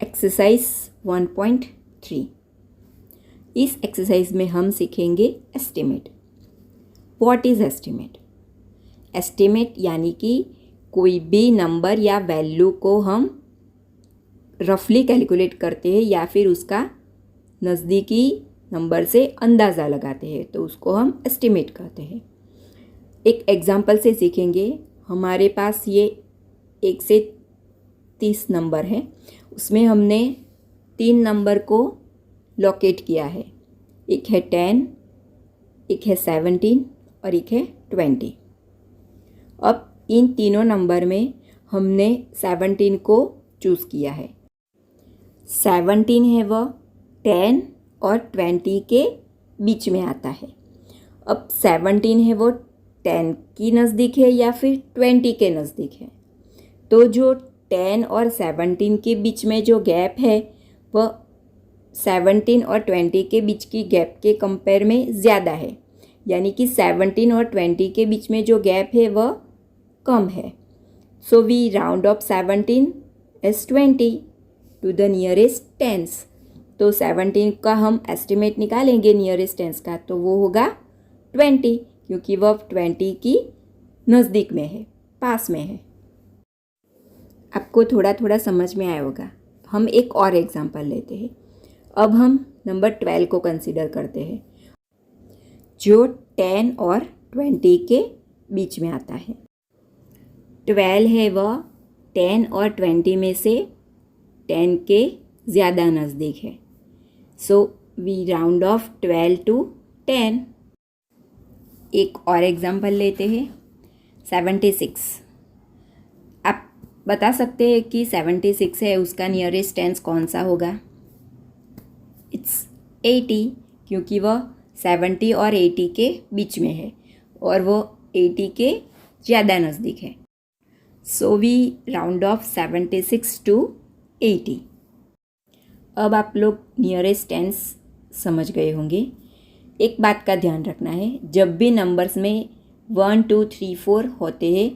Exercise 1.3। इस exercise में हम सीखेंगे estimate. What is estimate? Estimate यानी कि कोई भी नंबर या वैल्यू को हम रफली कैलकुलेट करते हैं या फिर उसका नज़दीकी नंबर से अंदाज़ा लगाते हैं, तो उसको हम एस्टिमेट कहते हैं। एक एग्जांपल से सीखेंगे। हमारे पास ये 1 से 30 नंबर है, उसमें हमने 3 नंबर को लोकेट किया है। एक है 10, एक है 17 और एक है 20। अब इन तीनों नंबर में हमने 17 को चूज़ किया है। 17 है वह 10 और 20 के बीच में आता है। अब 17 है वो 10 की नज़दीक है या फिर 20 के नज़दीक है। तो जो 10 और 17 के बीच में जो गैप है वह 17 और 20 के बीच की गैप के कंपेयर में ज़्यादा है, यानी कि 17 और 20 के बीच में जो गैप है वह कम है। So we round off 17 as 20 to the nearest tens. तो 17 का हम एस्टिमेट निकालेंगे नियरेस्ट टेंस का, तो वो होगा 20, क्योंकि वह 20 की नज़दीक में है, पास में है। आपको थोड़ा थोड़ा समझ में आया होगा। हम एक और एग्जांपल लेते हैं। अब हम नंबर 12 को कंसीडर करते हैं, जो 10 और 20 के बीच में आता है। 12 है वह 10 और 20 में से 10 के ज़्यादा नज़दीक है। So we round off 12 to 10। एक और एग्जांपल लेते हैं, 76। आप बता सकते हैं कि 76 है, उसका नियरेस्ट टेंस कौन सा होगा? इट्स 80, क्योंकि वह 70 और 80 के बीच में है और वो 80 के ज़्यादा नज़दीक है। So we round off 76 to 80। अब आप लोग नियरेस्ट टेंस समझ गए होंगे। एक बात का ध्यान रखना है, जब भी नंबर्स में 1 2 3 4 होते हैं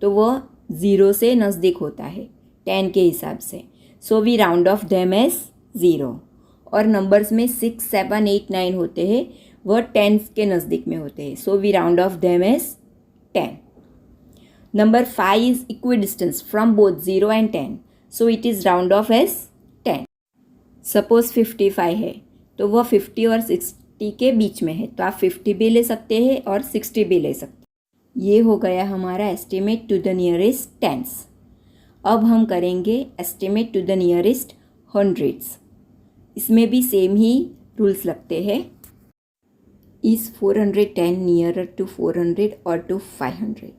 तो वह 0 से नज़दीक होता है 10 के हिसाब से। So we round off them as 0। और नंबर्स में 6 7 8 9 होते हैं, वह 10 के नज़दीक में होते हैं। So we round off them as 10। Number 5 is equidistance from both 0 and 10, so it is round off as 10। Suppose 55 है, तो वह 50 और 60 के बीच में है, तो आप 50 भी ले सकते हैं और 60 भी ले सकते हैं। ये हो गया हमारा estimate to the nearest tens. अब हम करेंगे estimate to the nearest hundreds. इसमें भी सेम ही रूल्स लगते हैं। इज़ 410 नियरर टू 400 और टू 500?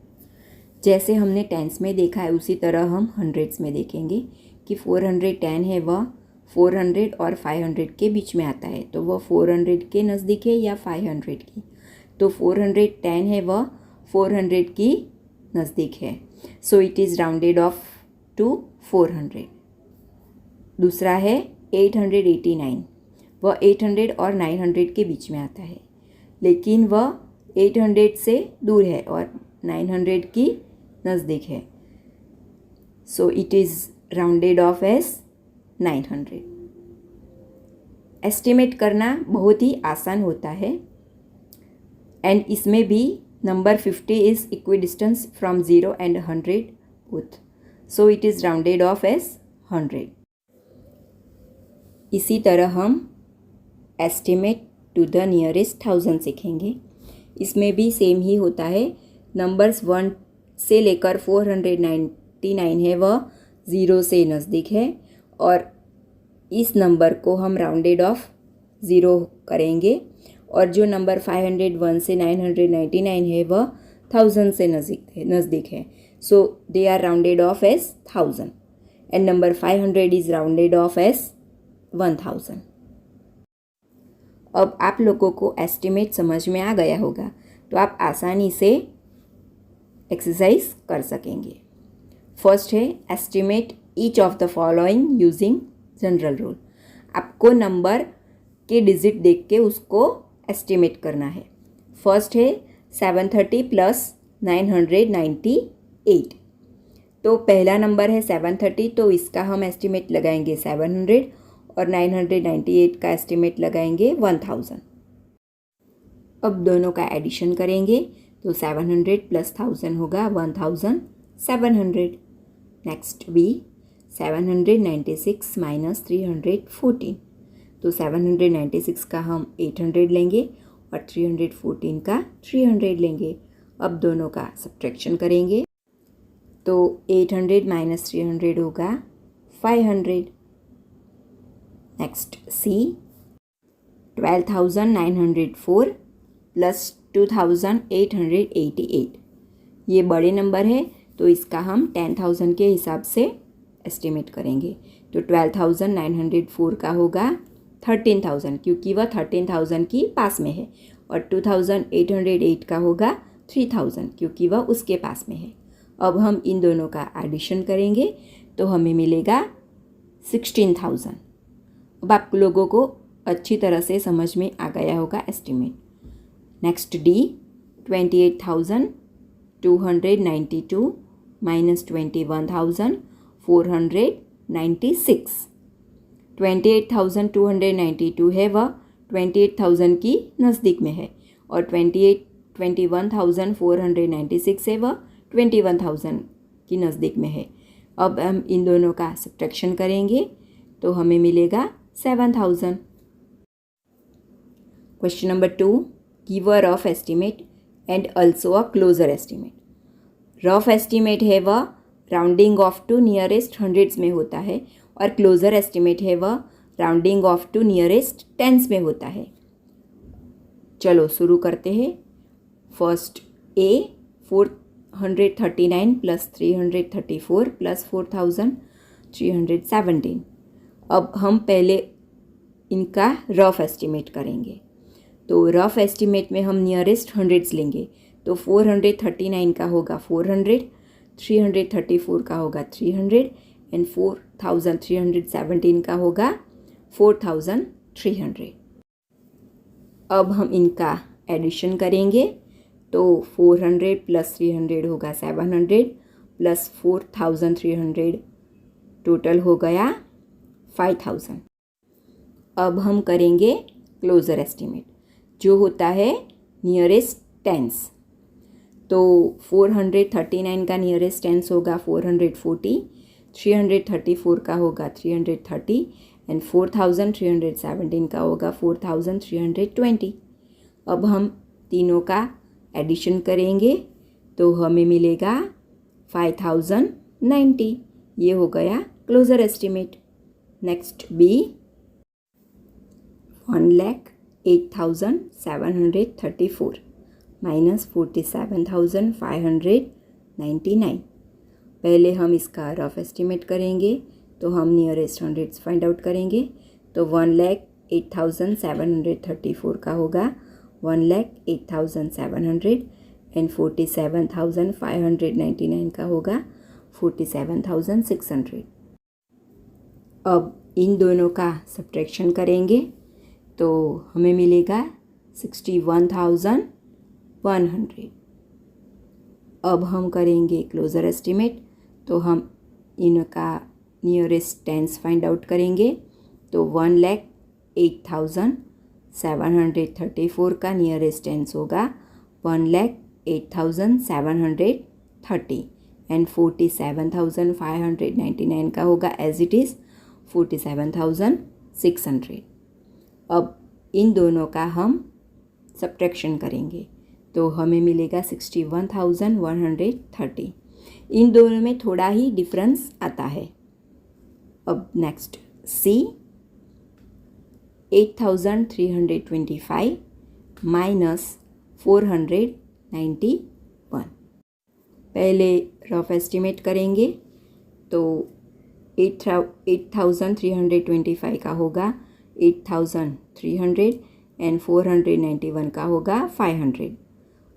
जैसे हमने टेंस में देखा है उसी तरह हम हंड्रेड्स में देखेंगे कि 410 है वह 400 और 500 के बीच में आता है, तो वह 400 के नज़दीक है या 500 की? तो 410 है वह 400 की नज़दीक है। So it is rounded off to 400। दूसरा है 889, वह 800 और 900 के बीच में आता है, लेकिन वह 800 से दूर है और 900 की नज़दीक है। So it is rounded off as 900। Estimate करना बहुत ही आसान होता है एंड इसमें भी number 50 is equidistance from 0 and 100 both, so it is rounded off as 100। इसी तरह हम एस्टिमेट टू द नियरेस्ट 1000 सीखेंगे। इसमें भी सेम ही होता है। नंबर्स 1 से लेकर 499 है, वह 0 से नज़दीक है और इस नंबर को हम राउंडेड ऑफ 0 करेंगे। और जो नंबर 501 से 999 है वह 1000 से नज़दीक है। So they are rounded off as 1000 and number 500 is rounded off as 1000। अब आप लोगों को एस्टिमेट समझ में आ गया होगा, तो आप आसानी से एक्सरसाइज कर सकेंगे। फर्स्ट है estimate each of the following using general rule. आपको नंबर के डिजिट देख के उसको एस्टिमेट करना है। फर्स्ट है 730 प्लस 998, तो पहला नंबर है 730, तो इसका हम एस्टिमेट लगाएंगे 700 और 998 का एस्टिमेट लगाएंगे 1000। अब दोनों का एडिशन करेंगे तो 700 प्लस 1000 होगा 1700। नेक्स्ट बी 796 माइनस 314, तो 796 का हम 800 लेंगे और 314 का 300 लेंगे। अब दोनों का सब्ट्रैक्शन करेंगे तो 800 माइनस 300 होगा 500। नेक्स्ट सी 12,904 प्लस 2,888, ये बड़े नंबर है तो इसका हम 10,000 के हिसाब से एस्टिमेट करेंगे। तो 12,904 का होगा 13,000 क्योंकि वह 13,000 की पास में है, और 2,808 का होगा 3,000 क्योंकि वह उसके पास में है। अब हम इन दोनों का एडिशन करेंगे तो हमें मिलेगा 16,000। अब आप लोगों को अच्छी तरह से समझ में आ गया होगा एस्टिमेट। Next D 28,292 minus 21,496। 28,292 है वह 28,000 की नज़दीक में है, और 21,496 है वह 21,000 की नज़दीक में है। अब हम इन दोनों का सब्ट्रैक्शन करेंगे तो हमें मिलेगा 7,000। Question number 2, give a rough estimate and also a closer estimate. Rough estimate है वह rounding off to nearest hundreds में होता है, और क्लोजर एस्टिमेट है वह rounding off to nearest tens में होता है। चलो शुरू करते हैं। First A 439 plus 334 plus 4,317। अब हम पहले इनका रफ एस्टिमेट करेंगे। तो रफ एस्टिमेट में हम नियरेस्ट हंड्रेड्स लेंगे, तो 439 का होगा 400, 334 का होगा 300 एंड 4,317 का होगा 4,300। अब हम इनका एडिशन करेंगे तो 400 प्लस 300 होगा 700 प्लस 4,300 टोटल हो गया 5,000। अब हम करेंगे क्लोजर एस्टिमेट जो होता है नियरेस्ट टेंस। तो 439 का नियरेस्ट टेंस होगा 440, 334 का होगा 330 एंड 4,317 का होगा 4,320। अब हम तीनों का एडिशन करेंगे तो हमें मिलेगा 5,090। ये हो गया closer estimate. Next B 1,08,734 minus 47,599। पहले हम इसका रफ एस्टिमेट करेंगे तो हम नियरेस्ट हंड्रेड्स फाइंड आउट करेंगे। तो 1,08,734 का होगा 1,08,700 एंड 47,599 का होगा 47,600। अब इन दोनों का सब्ट्रैक्शन करेंगे तो हमें मिलेगा 61,100। अब हम करेंगे क्लोजर एस्टिमेट, तो हम इनका नियरेस्ट टेंस फाइंड आउट करेंगे। तो 1,08,734 का नियरेस्ट टेंस होगा 1,08,730 एंड 47,599 का होगा एज इट इज़ 47,600। अब इन दोनों का हम सब्ट्रैक्शन करेंगे तो हमें मिलेगा 61,130। इन दोनों में थोड़ा ही डिफरेंस आता है। अब नेक्स्ट सी 8,325 माइनस 491। पहले रफ एस्टिमेट करेंगे तो 8,325 का होगा 8,300 एंड 491 का होगा 500।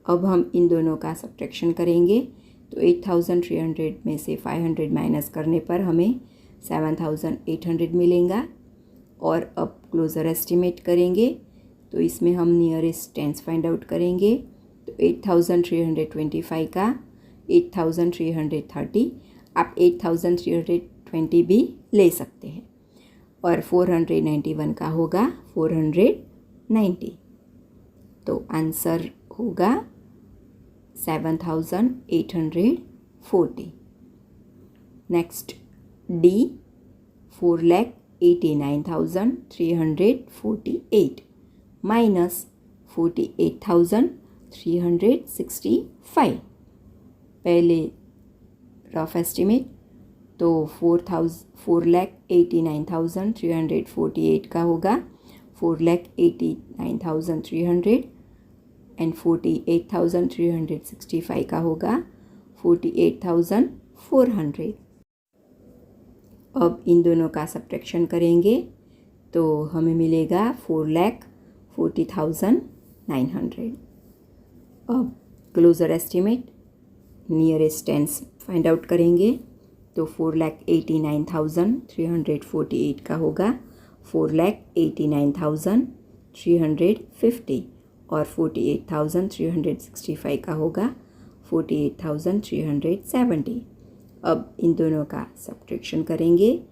अब हम इन दोनों का सब्ट्रैक्शन करेंगे तो 8,300 में से 500 माइनस करने पर हमें 7,800 मिलेगा। और अब क्लोजर एस्टिमेट करेंगे तो इसमें हम नियरेस्ट टेंस फाइंड आउट करेंगे। तो 8,325 का 8,330 आप 8320 भी ले सकते हैं। और 491 का होगा 490, तो आंसर होगा 7840। Next D 4,89,348 minus 48,365। पहले रफ एस्टिमेट तो 4,89,348 का होगा 4,89,300 एंड 48,365 का होगा 48,400। अब इन दोनों का सब्ट्रैक्शन करेंगे तो हमें मिलेगा 4,40,900। अब closer estimate nearest tens find out करेंगे तो 4,89,348 का होगा 4,89,350 और 48,365 का होगा 48,370। अब इन दोनों का सब्ट्रैक्शन करेंगे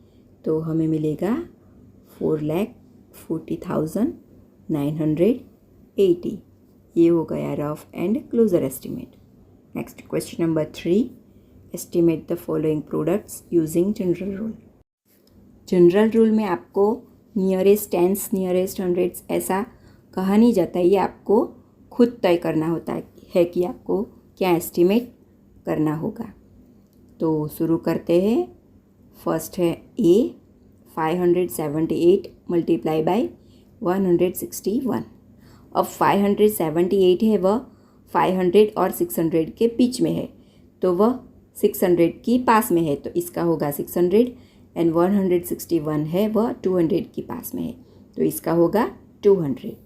तो हमें मिलेगा 4,40,980। ये हो गया rough and closer estimate. Next question number 3, estimate the following products using general rule. General rule में आपको नियरेस्ट टेंस, नियरेस्ट हंड्रेड्स ऐसा कहा नहीं जाता, ये आपको खुद तय करना होता है कि आपको क्या एस्टिमेट करना होगा। तो शुरू करते हैं। फर्स्ट है ए 578 मल्टीप्लाई बाय 161। अब 578 है वह 500 और 600 के बीच में है, तो वह 600 की पास में है, तो इसका होगा 600 एंड 161 है वह 200 की पास में है, तो इसका होगा 200।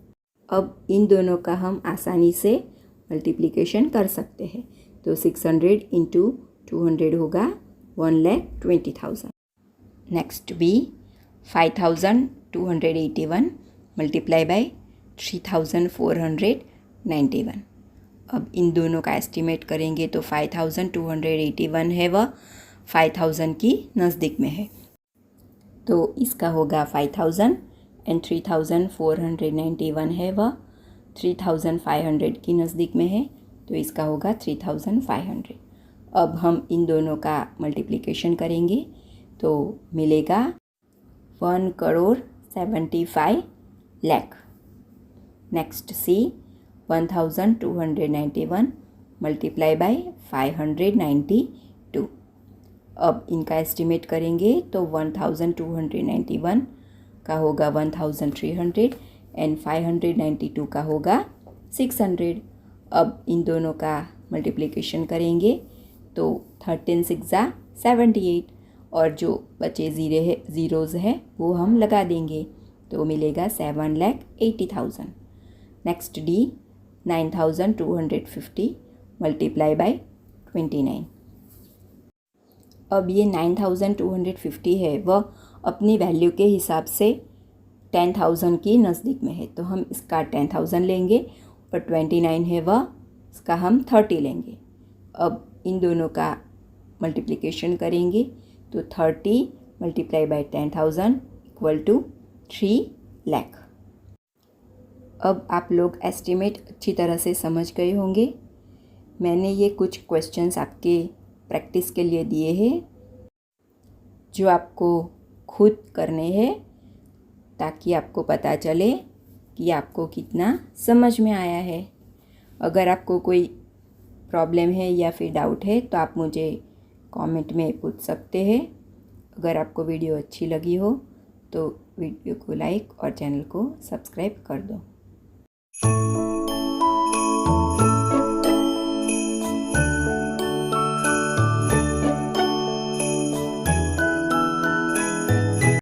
अब इन दोनों का हम आसानी से मल्टीप्लिकेशन कर सकते हैं, तो 600 इंटू 200 होगा 1,20,000। Next B 5,281 multiply by 3,491। अब इन दोनों का एस्टिमेट करेंगे तो 5,281 है वह 5,000 की नज़दीक में है, तो इसका होगा 5,000 एंड 3,491 है वह 3,500 की नज़दीक में है, तो इसका होगा 3,500। अब हम इन दोनों का मल्टीप्लिकेशन करेंगे तो मिलेगा 1,75,00,000। Next C 1,291 multiply by 592। अब इनका एस्टिमेट करेंगे तो 1,291 का होगा 1,300 एंड 592 का होगा 600। अब इन दोनों का मल्टीप्लिकेशन करेंगे तो 13 6 78 और जो बचे ज़ीरोज़ है वो हम लगा देंगे, तो मिलेगा 7,80,000। Next D 9,250 multiply by 29। अब ये 9,250 है वह अपनी वैल्यू के हिसाब से 10,000 की नज़दीक में है, तो हम इसका 10,000 लेंगे और 29 है वह इसका हम 30 लेंगे। अब इन दोनों का मल्टीप्लिकेशन करेंगे तो 30 multiply by 10,000 equal to 3 lakh. अब आप लोग एस्टिमेट अच्छी तरह से समझ गए होंगे। मैंने ये कुछ क्वेश्चंस आपके प्रैक्टिस के लिए दिए हैं जो आपको खुद करने हैं, ताकि आपको पता चले कि आपको कितना समझ में आया है। अगर आपको कोई प्रॉब्लम है या फिर डाउट है तो आप मुझे कमेंट में पूछ सकते हैं। अगर आपको वीडियो अच्छी लगी हो तो वीडियो को लाइक और चैनल को सब्सक्राइब कर दो।